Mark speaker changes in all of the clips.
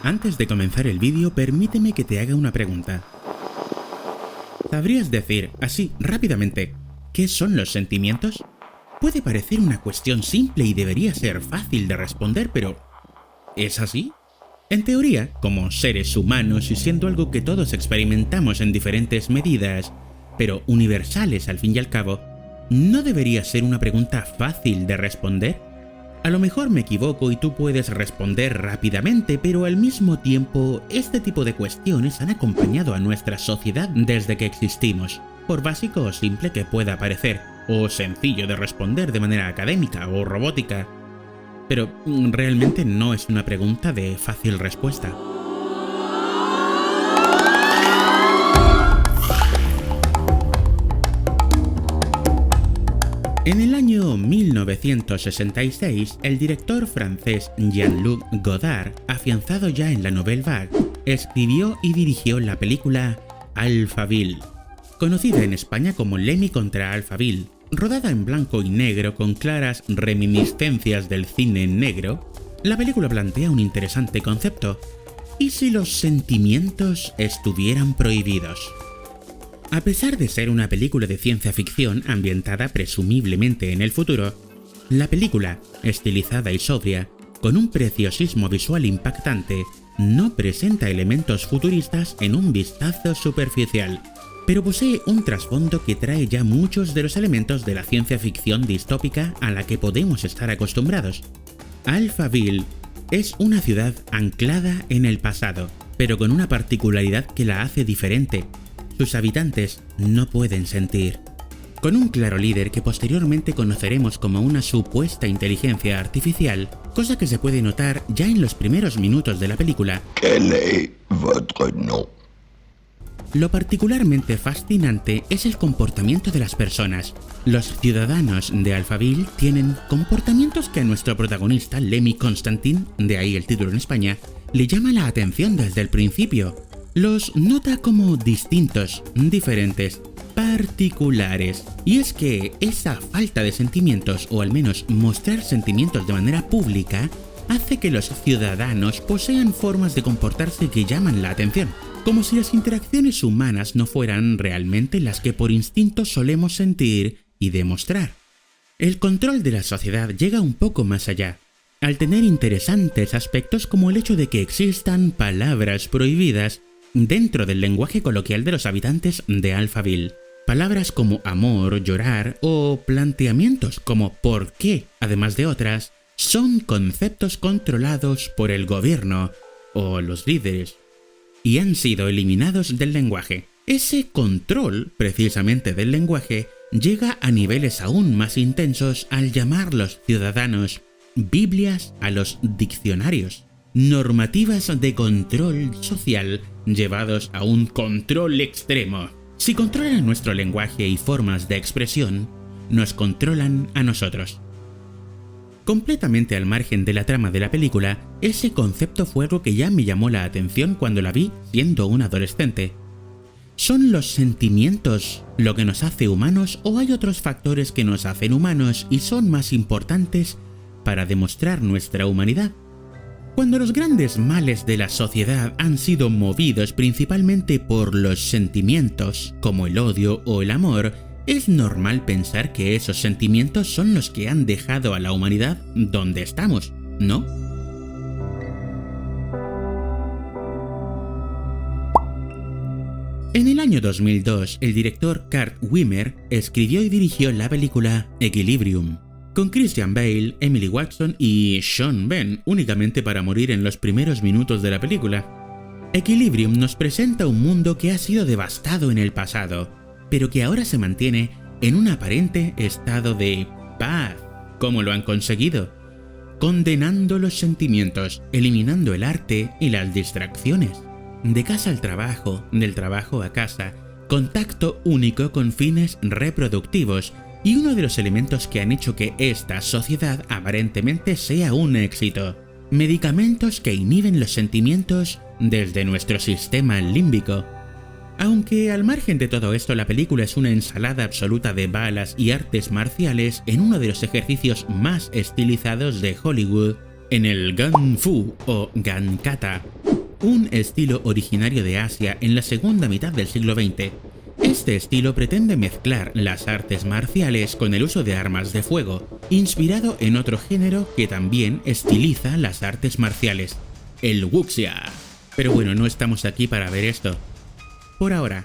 Speaker 1: Antes de comenzar el vídeo, permíteme que te haga una pregunta. ¿Sabrías decir, así, rápidamente, qué son los sentimientos? Puede parecer una cuestión simple y debería ser fácil de responder, pero ¿es así? En teoría, como seres humanos y siendo algo que todos experimentamos en diferentes medidas, pero universales al fin y al cabo, ¿no debería ser una pregunta fácil de responder? A lo mejor me equivoco y tú puedes responder rápidamente, pero al mismo tiempo, este tipo de cuestiones han acompañado a nuestra sociedad desde que existimos, por básico o simple que pueda parecer, o sencillo de responder de manera académica o robótica. Pero realmente no es una pregunta de fácil respuesta. En el año 1966, el director francés Jean-Luc Godard, afianzado ya en la Nouvelle Vague, escribió y dirigió la película Alphaville, conocida en España como Lemmy contra Alphaville. Rodada en blanco y negro con claras reminiscencias del cine negro, la película plantea un interesante concepto. ¿Y si los sentimientos estuvieran prohibidos? A pesar de ser una película de ciencia ficción ambientada presumiblemente en el futuro, la película, estilizada y sobria, con un preciosismo visual impactante, no presenta elementos futuristas en un vistazo superficial, pero posee un trasfondo que trae ya muchos de los elementos de la ciencia ficción distópica a la que podemos estar acostumbrados. Alphaville es una ciudad anclada en el pasado, pero con una particularidad que la hace diferente. Sus habitantes no pueden sentir. Con un claro líder que posteriormente conoceremos como una supuesta inteligencia artificial, cosa que se puede notar ya en los primeros minutos de la película.
Speaker 2: ¿Quel est votre nom?
Speaker 1: Lo particularmente fascinante es el comportamiento de las personas. Los ciudadanos de Alphaville tienen comportamientos que a nuestro protagonista, Lemmy Constantine, de ahí el título en España, le llama la atención desde el principio. Los nota como distintos, diferentes, particulares. Y es que esa falta de sentimientos, o al menos mostrar sentimientos de manera pública, hace que los ciudadanos posean formas de comportarse que llaman la atención, como si las interacciones humanas no fueran realmente las que por instinto solemos sentir y demostrar. El control de la sociedad llega un poco más allá, al tener interesantes aspectos como el hecho de que existan palabras prohibidas dentro del lenguaje coloquial de los habitantes de Alphaville. Palabras como amor, llorar o planteamientos como por qué, además de otras, son conceptos controlados por el gobierno o los líderes y han sido eliminados del lenguaje. Ese control, precisamente del lenguaje, llega a niveles aún más intensos al llamar los ciudadanos Biblias a los diccionarios. Normativas de control social llevados a un control extremo. Si controlan nuestro lenguaje y formas de expresión, nos controlan a nosotros. Completamente al margen de la trama de la película, ese concepto fue algo que ya me llamó la atención cuando la vi siendo un adolescente. ¿Son los sentimientos lo que nos hace humanos o hay otros factores que nos hacen humanos y son más importantes para demostrar nuestra humanidad? Cuando los grandes males de la sociedad han sido movidos principalmente por los sentimientos, como el odio o el amor, es normal pensar que esos sentimientos son los que han dejado a la humanidad donde estamos, ¿no? En el año 2002, el director Kurt Wimmer escribió y dirigió la película Equilibrium, con Christian Bale, Emily Watson y Sean Penn únicamente para morir en los primeros minutos de la película. Equilibrium nos presenta un mundo que ha sido devastado en el pasado, pero que ahora se mantiene en un aparente estado de paz. ¿Cómo lo han conseguido? Condenando los sentimientos, eliminando el arte y las distracciones. De casa al trabajo, del trabajo a casa, contacto único con fines reproductivos, y uno de los elementos que han hecho que esta sociedad aparentemente sea un éxito. Medicamentos que inhiben los sentimientos desde nuestro sistema límbico. Aunque al margen de todo esto la película es una ensalada absoluta de balas y artes marciales en uno de los ejercicios más estilizados de Hollywood, en el Ganfu o Gankata, un estilo originario de Asia en la segunda mitad del siglo XX. Este estilo pretende mezclar las artes marciales con el uso de armas de fuego, inspirado en otro género que también estiliza las artes marciales, el wuxia. Pero bueno, no estamos aquí para ver esto. Por ahora.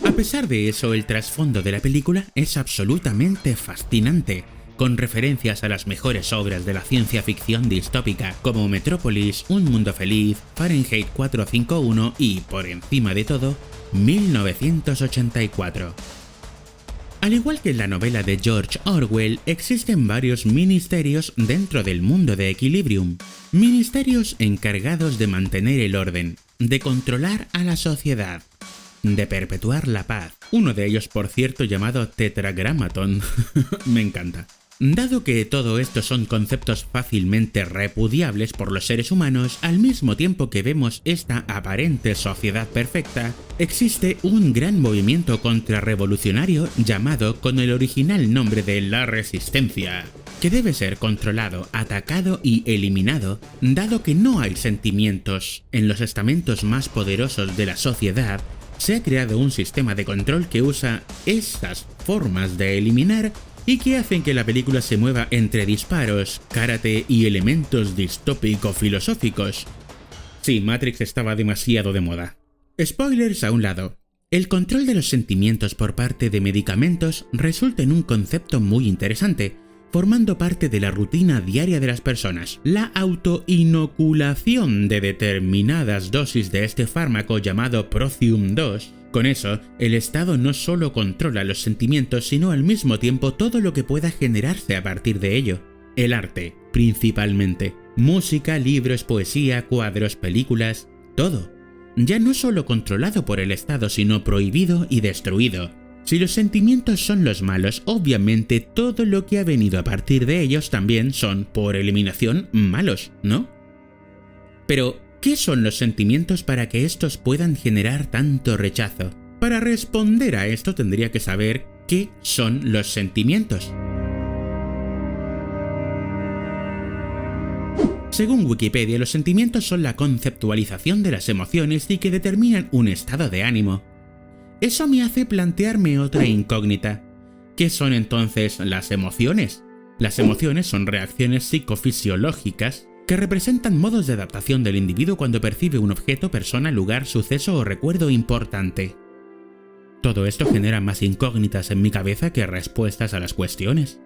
Speaker 1: A pesar de eso, el trasfondo de la película es absolutamente fascinante, con referencias a las mejores obras de la ciencia ficción distópica, como Metrópolis, Un Mundo Feliz, Fahrenheit 451 y, por encima de todo, 1984. Al igual que en la novela de George Orwell, existen varios ministerios dentro del mundo de Equilibrium. Ministerios encargados de mantener el orden, de controlar a la sociedad, de perpetuar la paz. Uno de ellos, por cierto, llamado Tetragrammaton. Me encanta. Dado que todo esto son conceptos fácilmente repudiables por los seres humanos, al mismo tiempo que vemos esta aparente sociedad perfecta, existe un gran movimiento contrarrevolucionario llamado con el original nombre de la Resistencia, que debe ser controlado, atacado y eliminado, dado que no hay sentimientos. En los estamentos más poderosos de la sociedad, se ha creado un sistema de control que usa esas formas de eliminar y que hacen que la película se mueva entre disparos, karate y elementos distópico-filosóficos. Sí, Matrix estaba demasiado de moda. Spoilers a un lado. El control de los sentimientos por parte de medicamentos resulta en un concepto muy interesante, formando parte de la rutina diaria de las personas. La autoinoculación de determinadas dosis de este fármaco llamado Procium 2. Con eso, el Estado no solo controla los sentimientos, sino al mismo tiempo todo lo que pueda generarse a partir de ello. El arte, principalmente. Música, libros, poesía, cuadros, películas, todo. Ya no solo controlado por el Estado, sino prohibido y destruido. Si los sentimientos son los malos, obviamente todo lo que ha venido a partir de ellos también son, por eliminación, malos, ¿no? Pero, ¿qué son los sentimientos para que estos puedan generar tanto rechazo? Para responder a esto tendría que saber qué son los sentimientos. Según Wikipedia, los sentimientos son la conceptualización de las emociones y que determinan un estado de ánimo. Eso me hace plantearme otra incógnita. ¿Qué son entonces las emociones? Las emociones son reacciones psicofisiológicas que representan modos de adaptación del individuo cuando percibe un objeto, persona, lugar, suceso o recuerdo importante. Todo esto genera más incógnitas en mi cabeza que respuestas a las cuestiones.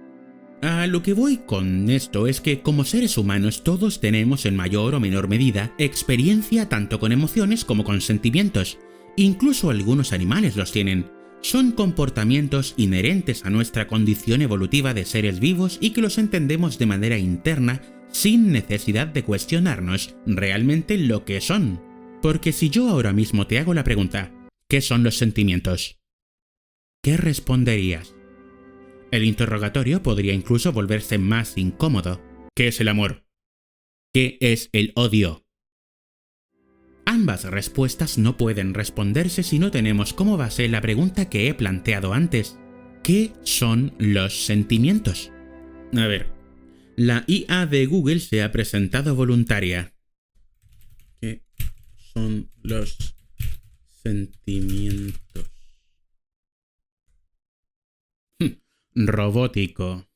Speaker 1: A lo que voy con esto es que como seres humanos todos tenemos en mayor o menor medida experiencia tanto con emociones como con sentimientos. Incluso algunos animales los tienen. Son comportamientos inherentes a nuestra condición evolutiva de seres vivos y que los entendemos de manera interna sin necesidad de cuestionarnos realmente lo que son. Porque si yo ahora mismo te hago la pregunta, ¿qué son los sentimientos? ¿Qué responderías? El interrogatorio podría incluso volverse más incómodo. ¿Qué es el amor? ¿Qué es el odio? Ambas respuestas no pueden responderse si no tenemos como base la pregunta que he planteado antes. ¿Qué son los sentimientos? A ver, la IA de Google se ha presentado voluntaria. ¿Qué son los sentimientos? Robótico.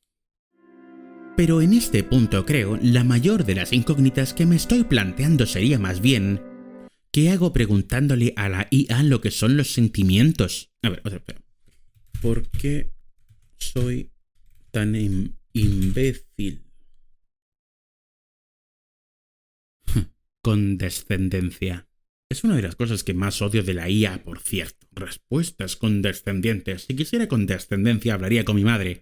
Speaker 1: Pero en este punto creo, la mayor de las incógnitas que me estoy planteando sería más bien ¿qué hago preguntándole a la IA lo que son los sentimientos? A ver, espera. ¿Por qué soy tan imbécil? Condescendencia. Es una de las cosas que más odio de la IA, por cierto. Respuestas condescendientes. Si quisiera condescendencia, hablaría con mi madre.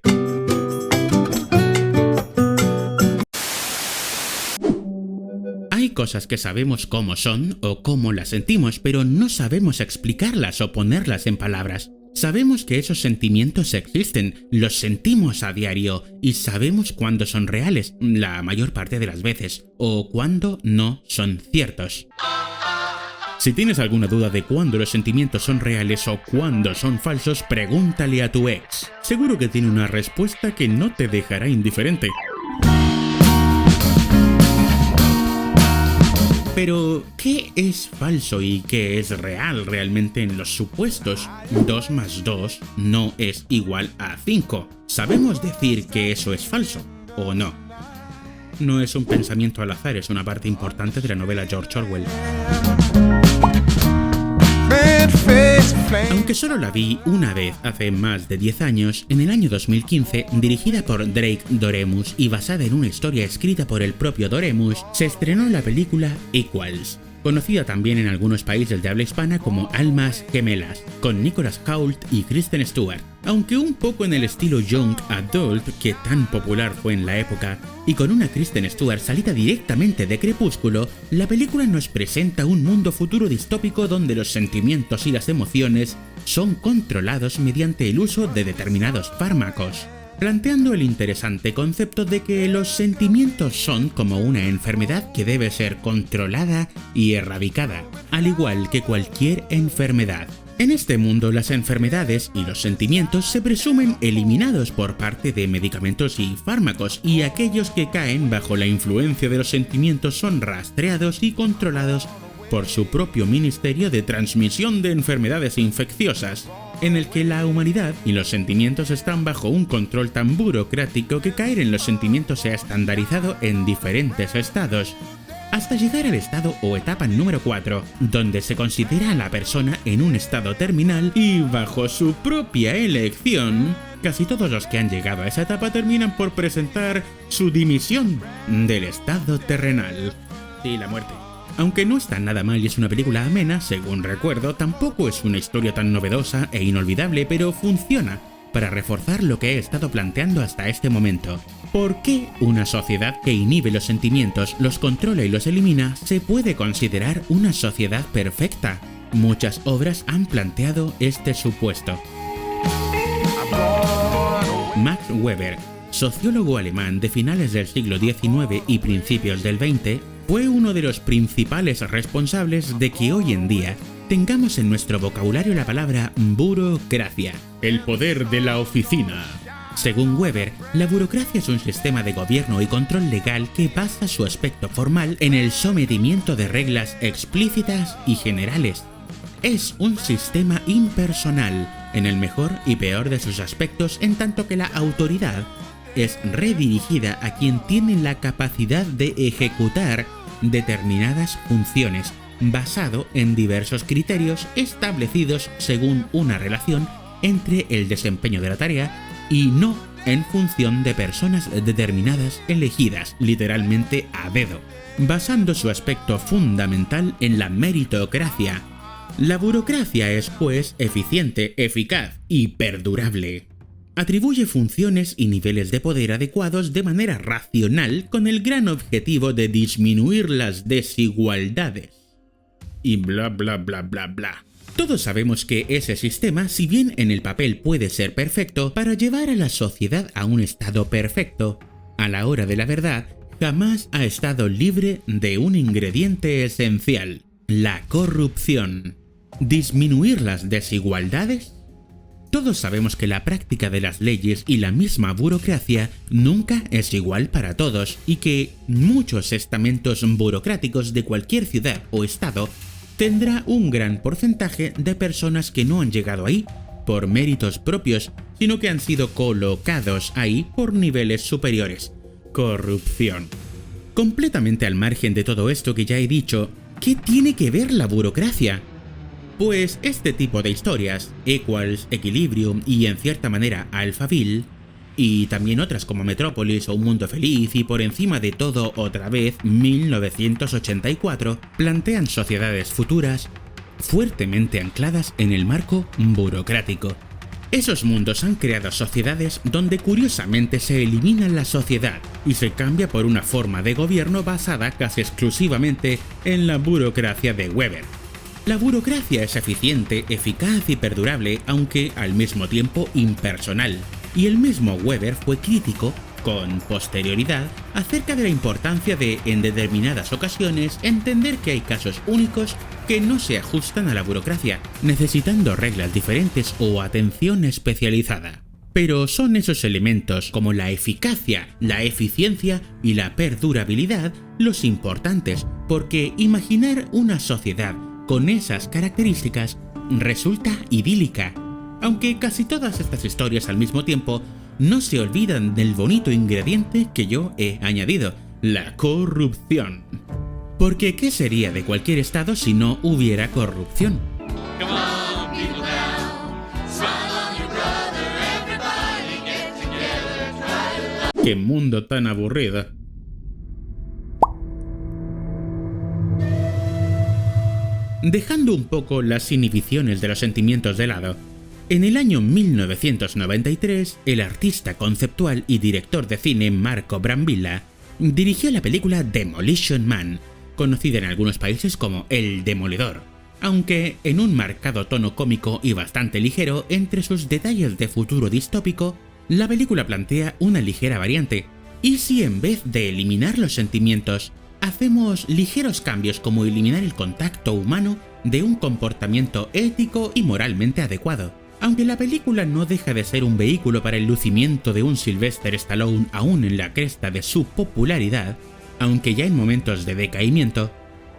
Speaker 1: Hay cosas que sabemos cómo son o cómo las sentimos, pero no sabemos explicarlas o ponerlas en palabras. Sabemos que esos sentimientos existen, los sentimos a diario y sabemos cuándo son reales, la mayor parte de las veces, o cuándo no son ciertos. Si tienes alguna duda de cuándo los sentimientos son reales o cuándo son falsos, pregúntale a tu ex. Seguro que tiene una respuesta que no te dejará indiferente. Pero, ¿qué es falso y qué es real realmente en los supuestos? 2 más 2 no es igual a 5. ¿Sabemos decir que eso es falso o no? No es un pensamiento al azar, es una parte importante de la novela George Orwell. Aunque solo la vi una vez hace más de 10 años, en el año 2015, dirigida por Drake Doremus y basada en una historia escrita por el propio Doremus, se estrenó la película Equals, conocida también en algunos países de habla hispana como Almas Gemelas, con Nicholas Hoult y Kristen Stewart. Aunque un poco en el estilo Young Adult que tan popular fue en la época, y con una Kristen Stewart salida directamente de Crepúsculo, la película nos presenta un mundo futuro distópico donde los sentimientos y las emociones son controlados mediante el uso de determinados fármacos, planteando el interesante concepto de que los sentimientos son como una enfermedad que debe ser controlada y erradicada, al igual que cualquier enfermedad. En este mundo, las enfermedades y los sentimientos se presumen eliminados por parte de medicamentos y fármacos, y aquellos que caen bajo la influencia de los sentimientos son rastreados y controlados por su propio Ministerio de Transmisión de Enfermedades Infecciosas, en el que la humanidad y los sentimientos están bajo un control tan burocrático que caer en los sentimientos se ha estandarizado en diferentes estados, hasta llegar al estado o etapa número 4, donde se considera a la persona en un estado terminal y bajo su propia elección, casi todos los que han llegado a esa etapa terminan por presentar su dimisión del estado terrenal. Sí, la muerte. Aunque no está nada mal y es una película amena, según recuerdo, tampoco es una historia tan novedosa e inolvidable, pero funciona para reforzar lo que he estado planteando hasta este momento. ¿Por qué una sociedad que inhibe los sentimientos, los controla y los elimina se puede considerar una sociedad perfecta? Muchas obras han planteado este supuesto. Max Weber, sociólogo alemán de finales del siglo XIX y principios del XX, fue uno de los principales responsables de que hoy en día tengamos en nuestro vocabulario la palabra burocracia, el poder de la oficina. Según Weber, la burocracia es un sistema de gobierno y control legal que basa su aspecto formal en el sometimiento de reglas explícitas y generales. Es un sistema impersonal, en el mejor y peor de sus aspectos, en tanto que la autoridad es redirigida a quien tiene la capacidad de ejecutar determinadas funciones, basado en diversos criterios establecidos según una relación entre el desempeño de la tarea y no en función de personas determinadas elegidas literalmente a dedo, basando su aspecto fundamental en la meritocracia. La burocracia es, pues, eficiente, eficaz y perdurable. Atribuye funciones y niveles de poder adecuados de manera racional con el gran objetivo de disminuir las desigualdades. Y bla bla bla bla bla. Todos sabemos que ese sistema, si bien en el papel puede ser perfecto, para llevar a la sociedad a un estado perfecto, a la hora de la verdad, jamás ha estado libre de un ingrediente esencial: la corrupción. ¿Disminuir las desigualdades? Todos sabemos que la práctica de las leyes y la misma burocracia nunca es igual para todos, y que muchos estamentos burocráticos de cualquier ciudad o estado tendrá un gran porcentaje de personas que no han llegado ahí por méritos propios, sino que han sido colocados ahí por niveles superiores. Corrupción. Completamente al margen de todo esto que ya he dicho, ¿qué tiene que ver la burocracia? Pues este tipo de historias, Equals, Equilibrium y en cierta manera Alphaville, y también otras como Metrópolis o Un Mundo Feliz y por encima de todo otra vez 1984, plantean sociedades futuras fuertemente ancladas en el marco burocrático. Esos mundos han creado sociedades donde curiosamente se elimina la sociedad y se cambia por una forma de gobierno basada casi exclusivamente en la burocracia de Weber. La burocracia es eficiente, eficaz y perdurable, aunque al mismo tiempo impersonal. Y el mismo Weber fue crítico, con posterioridad, acerca de la importancia de, en determinadas ocasiones, entender que hay casos únicos que no se ajustan a la burocracia, necesitando reglas diferentes o atención especializada. Pero son esos elementos como la eficacia, la eficiencia y la perdurabilidad los importantes, porque imaginar una sociedad con esas características resulta idílica. Aunque casi todas estas historias al mismo tiempo no se olvidan del bonito ingrediente que yo he añadido, la corrupción. Porque ¿qué sería de cualquier estado si no hubiera corrupción? ¡Qué mundo tan aburrido! Dejando un poco las inhibiciones de los sentimientos de lado, en el año 1993, el artista conceptual y director de cine Marco Brambilla dirigió la película Demolition Man, conocida en algunos países como El Demoledor, aunque en un marcado tono cómico y bastante ligero entre sus detalles de futuro distópico. La película plantea una ligera variante. ¿Y si en vez de eliminar los sentimientos, hacemos ligeros cambios como eliminar el contacto humano de un comportamiento ético y moralmente adecuado? Aunque la película no deja de ser un vehículo para el lucimiento de un Sylvester Stallone aún en la cresta de su popularidad, aunque ya en momentos de decaimiento,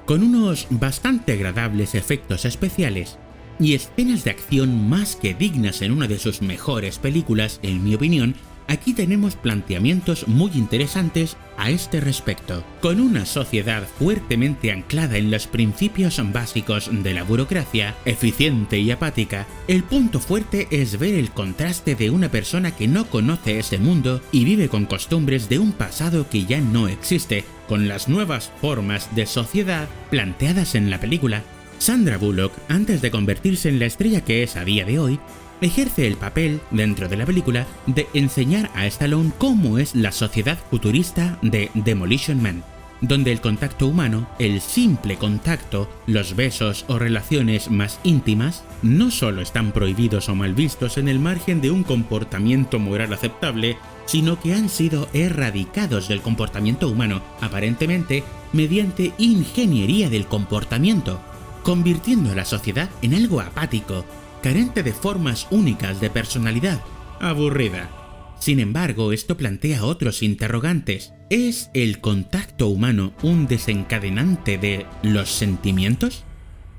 Speaker 1: con unos bastante agradables efectos especiales y escenas de acción más que dignas en una de sus mejores películas, en mi opinión, aquí tenemos planteamientos muy interesantes a este respecto. Con una sociedad fuertemente anclada en los principios básicos de la burocracia, eficiente y apática, el punto fuerte es ver el contraste de una persona que no conoce ese mundo y vive con costumbres de un pasado que ya no existe, con las nuevas formas de sociedad planteadas en la película. Sandra Bullock, antes de convertirse en la estrella que es a día de hoy, ejerce el papel, dentro de la película, de enseñar a Stallone cómo es la sociedad futurista de Demolition Man, donde el contacto humano, el simple contacto, los besos o relaciones más íntimas, no solo están prohibidos o mal vistos en el margen de un comportamiento moral aceptable, sino que han sido erradicados del comportamiento humano, aparentemente mediante ingeniería del comportamiento, convirtiendo a la sociedad en algo apático, carente de formas únicas de personalidad, aburrida. Sin embargo, esto plantea otros interrogantes. ¿Es el contacto humano un desencadenante de los sentimientos?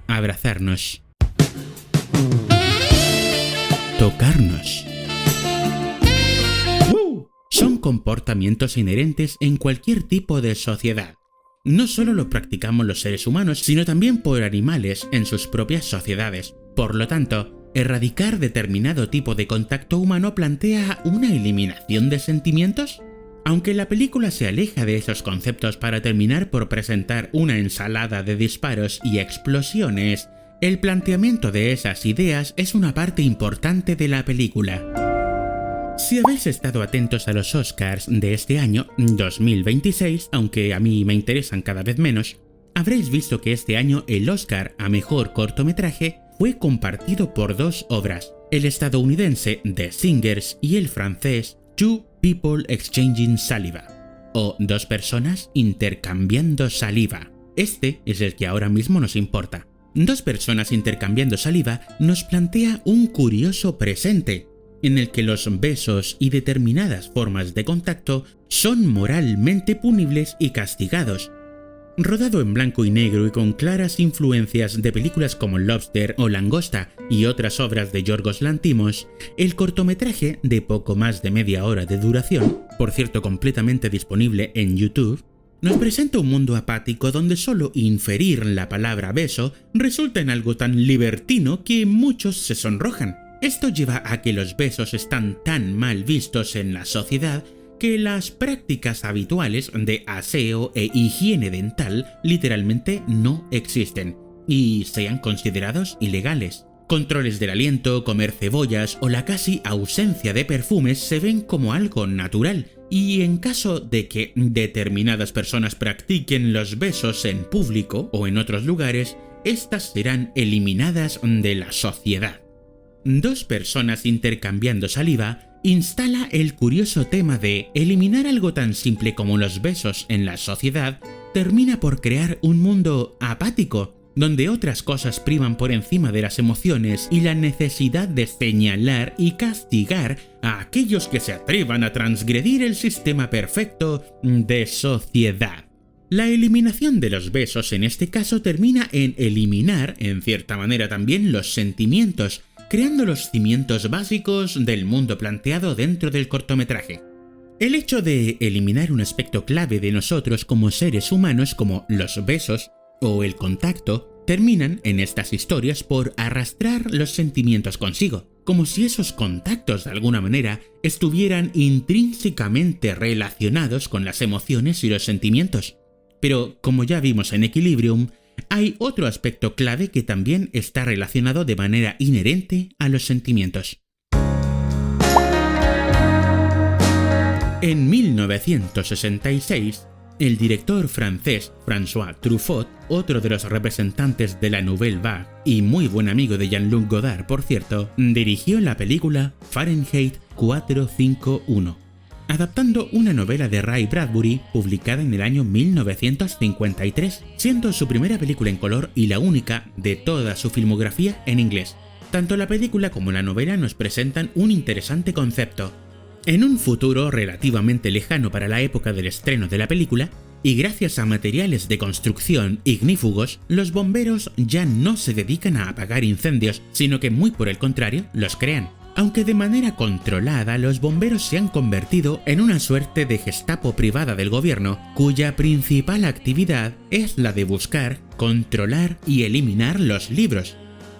Speaker 1: Abrazarnos. Tocarnos. Son comportamientos inherentes en cualquier tipo de sociedad. No solo lo practicamos los seres humanos, sino también por animales en sus propias sociedades. Por lo tanto, erradicar determinado tipo de contacto humano plantea una eliminación de sentimientos. Aunque la película se aleja de esos conceptos para terminar por presentar una ensalada de disparos y explosiones, el planteamiento de esas ideas es una parte importante de la película. Si habéis estado atentos a los Oscars de este año, 2026, aunque a mí me interesan cada vez menos, habréis visto que este año el Oscar a Mejor Cortometraje fue compartido por dos obras, el estadounidense The Singers y el francés Two People Exchanging Saliva, o Dos personas intercambiando saliva. Este es el que ahora mismo nos importa. Dos personas intercambiando saliva nos plantea un curioso presente, en el que los besos y determinadas formas de contacto son moralmente punibles y castigados. Rodado en blanco y negro y con claras influencias de películas como Lobster o Langosta y otras obras de Yorgos Lanthimos, el cortometraje, de poco más de media hora de duración, por cierto completamente disponible en YouTube, nos presenta un mundo apático donde solo inferir la palabra beso resulta en algo tan libertino que muchos se sonrojan. Esto lleva a que los besos están tan mal vistos en la sociedad que las prácticas habituales de aseo e higiene dental literalmente no existen y sean considerados ilegales. Controles del aliento, comer cebollas o la casi ausencia de perfumes se ven como algo natural, y en caso de que determinadas personas practiquen los besos en público o en otros lugares, estas serán eliminadas de la sociedad. Dos personas intercambiando saliva instala el curioso tema de eliminar algo tan simple como los besos en la sociedad termina por crear un mundo apático, donde otras cosas priman por encima de las emociones y la necesidad de señalar y castigar a aquellos que se atrevan a transgredir el sistema perfecto de sociedad. La eliminación de los besos en este caso termina en eliminar, en cierta manera también, los sentimientos, creando los cimientos básicos del mundo planteado dentro del cortometraje. El hecho de eliminar un aspecto clave de nosotros como seres humanos, como los besos o el contacto, terminan en estas historias por arrastrar los sentimientos consigo, como si esos contactos de alguna manera estuvieran intrínsecamente relacionados con las emociones y los sentimientos. Pero, como ya vimos en Equilibrium, hay otro aspecto clave que también está relacionado de manera inherente a los sentimientos. En 1966, el director francés François Truffaut, otro de los representantes de la Nouvelle Vague y muy buen amigo de Jean-Luc Godard, por cierto, dirigió la película Fahrenheit 451. Adaptando una novela de Ray Bradbury publicada en el año 1953, siendo su primera película en color y la única de toda su filmografía en inglés. Tanto la película como la novela nos presentan un interesante concepto. En un futuro relativamente lejano para la época del estreno de la película, y gracias a materiales de construcción ignífugos, los bomberos ya no se dedican a apagar incendios, sino que muy por el contrario, los crean. Aunque de manera controlada, los bomberos se han convertido en una suerte de Gestapo privada del gobierno, cuya principal actividad es la de buscar, controlar y eliminar los libros.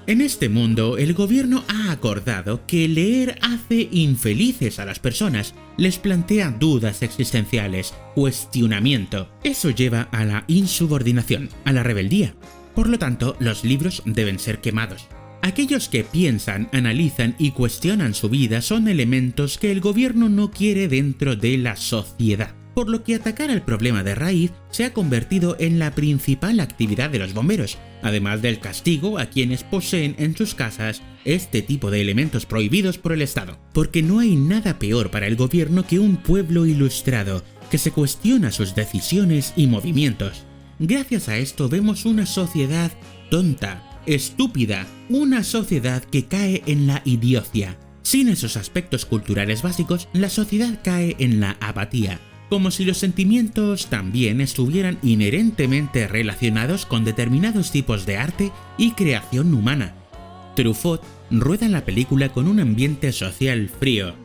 Speaker 1: En este mundo, el gobierno ha acordado que leer hace infelices a las personas, les plantea dudas existenciales, cuestionamiento. Eso lleva a la insubordinación, a la rebeldía. Por lo tanto, los libros deben ser quemados. Aquellos que piensan, analizan y cuestionan su vida son elementos que el gobierno no quiere dentro de la sociedad, por lo que atacar al problema de raíz se ha convertido en la principal actividad de los bomberos, además del castigo a quienes poseen en sus casas este tipo de elementos prohibidos por el Estado. Porque no hay nada peor para el gobierno que un pueblo ilustrado, que se cuestiona sus decisiones y movimientos. Gracias a esto vemos una sociedad tonta, estúpida, una sociedad que cae en la idiocia. Sin esos aspectos culturales básicos, la sociedad cae en la apatía, como si los sentimientos también estuvieran inherentemente relacionados con determinados tipos de arte y creación humana. Truffaut rueda la película con un ambiente social frío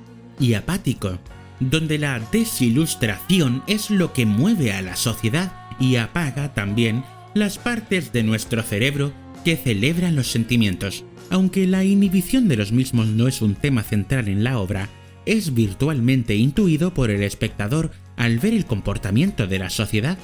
Speaker 1: y apático, donde la desilustración es lo que mueve a la sociedad y apaga también las partes de nuestro cerebro que celebran los sentimientos. Aunque la inhibición de los mismos no es un tema central en la obra, es virtualmente intuido por el espectador al ver el comportamiento de la sociedad.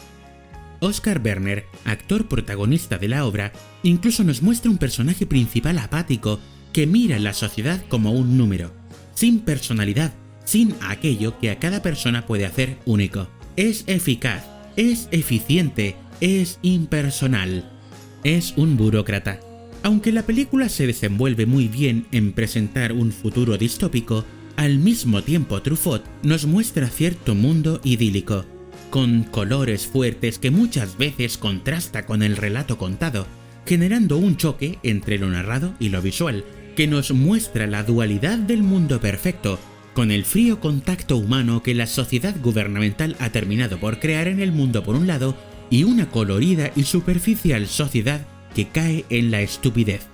Speaker 1: Oscar Werner, actor protagonista de la obra, incluso nos muestra un personaje principal apático que mira la sociedad como un número, sin personalidad, sin aquello que a cada persona puede hacer único. Es eficaz, es eficiente, es impersonal. Es un burócrata. Aunque la película se desenvuelve muy bien en presentar un futuro distópico, al mismo tiempo Truffaut nos muestra cierto mundo idílico, con colores fuertes que muchas veces contrasta con el relato contado, generando un choque entre lo narrado y lo visual, que nos muestra la dualidad del mundo perfecto, con el frío contacto humano que la sociedad gubernamental ha terminado por crear en el mundo por un lado, y una colorida y superficial sociedad que cae en la estupidez.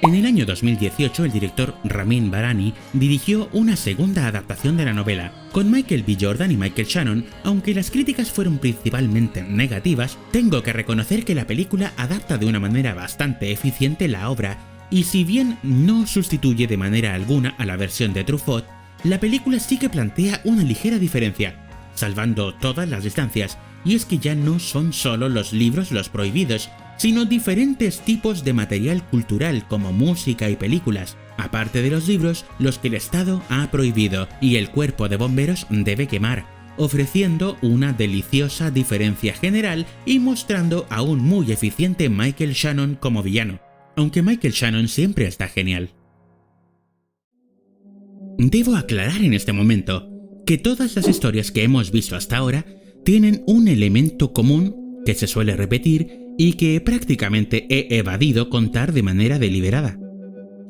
Speaker 1: En el año 2018, el director Ramin Barani dirigió una segunda adaptación de la novela, con Michael B. Jordan y Michael Shannon. Aunque las críticas fueron principalmente negativas, tengo que reconocer que la película adapta de una manera bastante eficiente la obra, y si bien no sustituye de manera alguna a la versión de Truffaut, la película sí que plantea una ligera diferencia, salvando todas las distancias, y es que ya no son solo los libros los prohibidos, sino diferentes tipos de material cultural como música y películas, aparte de los libros, los que el Estado ha prohibido y el cuerpo de bomberos debe quemar, ofreciendo una deliciosa diferencia general y mostrando a un muy eficiente Michael Shannon como villano, aunque Michael Shannon siempre está genial. Debo aclarar en este momento que todas las historias que hemos visto hasta ahora tienen un elemento común que se suele repetir y que prácticamente he evadido contar de manera deliberada.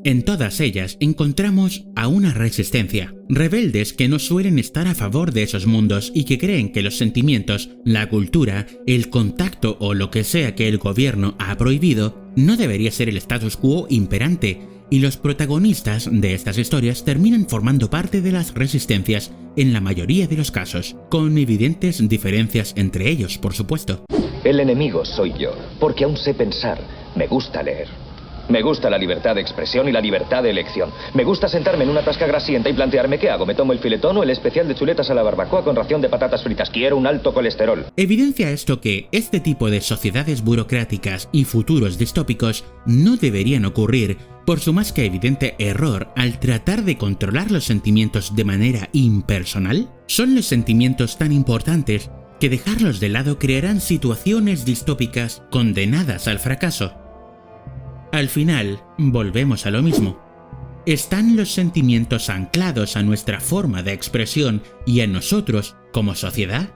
Speaker 1: En todas ellas encontramos a una resistencia, rebeldes que no suelen estar a favor de esos mundos y que creen que los sentimientos, la cultura, el contacto o lo que sea que el gobierno ha prohibido no debería ser el status quo imperante, y los protagonistas de estas historias terminan formando parte de las resistencias en la mayoría de los casos, con evidentes diferencias entre ellos, por supuesto.
Speaker 3: El enemigo soy yo, porque aún sé pensar, me gusta leer. Me gusta la libertad de expresión y la libertad de elección. Me gusta sentarme en una tasca grasienta y plantearme qué hago. ¿Me tomo el filetón o el especial de chuletas a la barbacoa con ración de patatas fritas? Quiero un alto colesterol.
Speaker 1: Evidencia esto que este tipo de sociedades burocráticas y futuros distópicos no deberían ocurrir por su más que evidente error al tratar de controlar los sentimientos de manera impersonal. Son los sentimientos tan importantes que dejarlos de lado crearán situaciones distópicas condenadas al fracaso. Al final, volvemos a lo mismo. ¿Están los sentimientos anclados a nuestra forma de expresión y a nosotros como sociedad?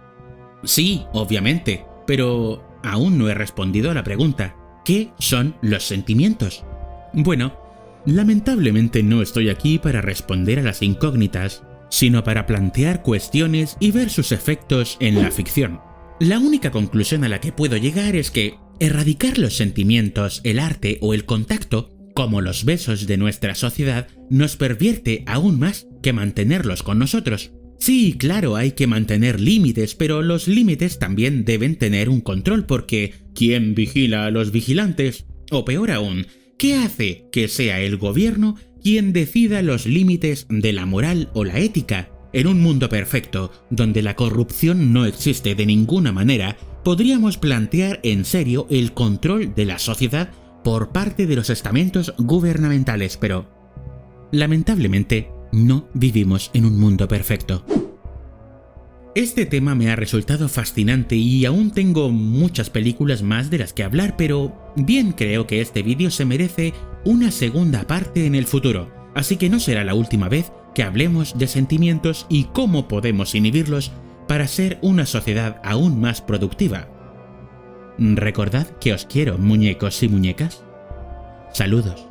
Speaker 1: Sí, obviamente, pero aún no he respondido a la pregunta. ¿Qué son los sentimientos? Bueno, lamentablemente no estoy aquí para responder a las incógnitas, sino para plantear cuestiones y ver sus efectos en la ficción. La única conclusión a la que puedo llegar es que erradicar los sentimientos, el arte o el contacto, como los besos de nuestra sociedad, nos pervierte aún más que mantenerlos con nosotros. Sí, claro, hay que mantener límites, pero los límites también deben tener un control porque ¿quién vigila a los vigilantes? O peor aún, ¿qué hace que sea el gobierno quien decida los límites de la moral o la ética? En un mundo perfecto, donde la corrupción no existe de ninguna manera, podríamos plantear en serio el control de la sociedad por parte de los estamentos gubernamentales, pero lamentablemente no vivimos en un mundo perfecto. Este tema me ha resultado fascinante y aún tengo muchas películas más de las que hablar, pero bien creo que este vídeo se merece una segunda parte en el futuro, así que no será la última vez que hablemos de sentimientos y cómo podemos inhibirlos para ser una sociedad aún más productiva. Recordad que os quiero, muñecos y muñecas. Saludos.